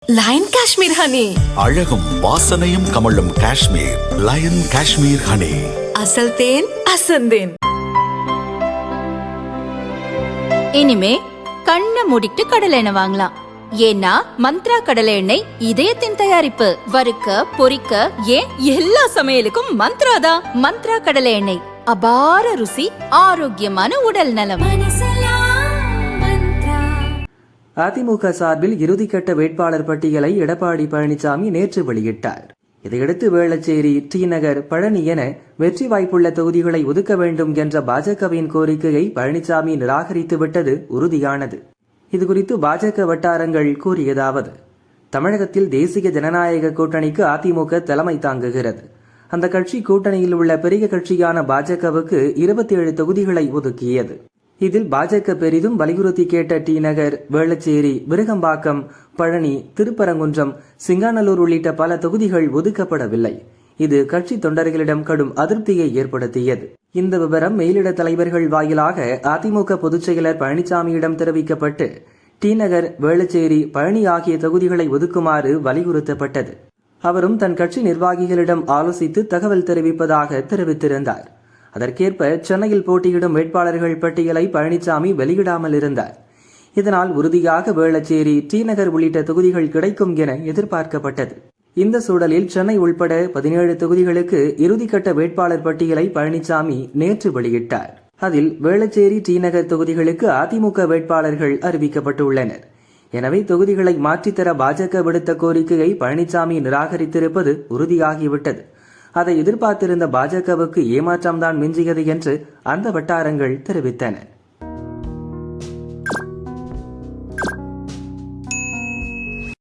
Line Kashmir honey. அழகும் வாசனையும் கமழும் காஷ்மீர் லயன் காஷ்மீர் ஹனி. அசல் தேன் அசந்தேன். இனிமே கண்ணை மூடிட்டு கடலை எண்ணெய் வாங்கலாம். ஏன்னா மந்த்ரா கடலை எண்ணெய் இதயத்தின் தயாரிப்பு. வறுக்க பொரிக்க ஏன் எல்லா சமையலுக்கும் மந்த்ரா தான். மந்த்ரா கடலை எண்ணெய், அபார ருசி, ஆரோக்கியமான உடல் நலம். அதிமுக சார்பில் இறுதிக்கட்ட வேட்பாளர் பட்டியலை எடப்பாடி பழனிசாமி நேற்று வெளியிட்டார். இதையடுத்து வேளச்சேரி, டி நகர், பழனி என வெற்றி வாய்ப்புள்ள தொகுதிகளை ஒதுக்க வேண்டும் என்ற பாஜகவின் கோரிக்கையை பழனிசாமி நிராகரித்து விட்டது உறுதியானது. இதுகுறித்து பாஜக வட்டாரங்கள் கூறியதாவது: தமிழகத்தில் தேசிய ஜனநாயக கூட்டணிக்கு அதிமுக தலைமை தாங்குகிறது. அந்த கட்சி கூட்டணியில் உள்ள பெரிய கட்சியான பாஜகவுக்கு 27 தொகுதிகளை ஒதுக்கியது. இதில் பாஜக பெரிதும் வலியுறுத்தி கேட்ட டி நகர், வேளச்சேரி, விருகம்பாக்கம், பழனி, திருப்பரங்குன்றம், சிங்காநல்லூர் உள்ளிட்ட பல தொகுதிகள் ஒதுக்கப்படவில்லை. இது கட்சி தொண்டர்களிடம் கடும் அதிருப்தியை ஏற்படுத்தியது. இந்த விவரம் மேலிட தலைவர்கள் வாயிலாக அதிமுக பொதுச் செயலர் பழனிசாமியிடம் தெரிவிக்கப்பட்டு டி நகர், வேளச்சேரி, பழனி ஆகிய தொகுதிகளை ஒதுக்குமாறு வலியுறுத்தப்பட்டது. அவரும் தன் கட்சி நிர்வாகிகளிடம் ஆலோசித்து தகவல் தெரிவிப்பதாக தெரிவித்திருந்தார். அதற்கேற்ப சென்னையில் போட்டியிடும் வேட்பாளர்கள் பட்டியலை பழனிசாமி வெளியிடாமல் இருந்தார். இதனால் உறுதியாக வேளச்சேரி, டி நகர் உள்ளிட்ட தொகுதிகள் கிடைக்கும் என எதிர்பார்க்கப்பட்டது. இந்த சூழலில் சென்னை உள்பட 17 தொகுதிகளுக்கு இறுதிக்கட்ட வேட்பாளர் பட்டியலை பழனிசாமி நேற்று வெளியிட்டார். அதில் வேளச்சேரி, டி நகர் தொகுதிகளுக்கு அதிமுக வேட்பாளர்கள் அறிவிக்கப்பட்டுள்ளனர். எனவே தொகுதிகளை மாற்றித்தர பாஜக விடுத்த கோரிக்கையை பழனிசாமி நிராகரித்திருப்பது உறுதியாகிவிட்டது. அதை எதிர்பார்த்திருந்த பாஜகவுக்கு ஏமாற்றம்தான் மிஞ்சியது என்று அந்த வட்டாரங்கள் தெரிவித்தன.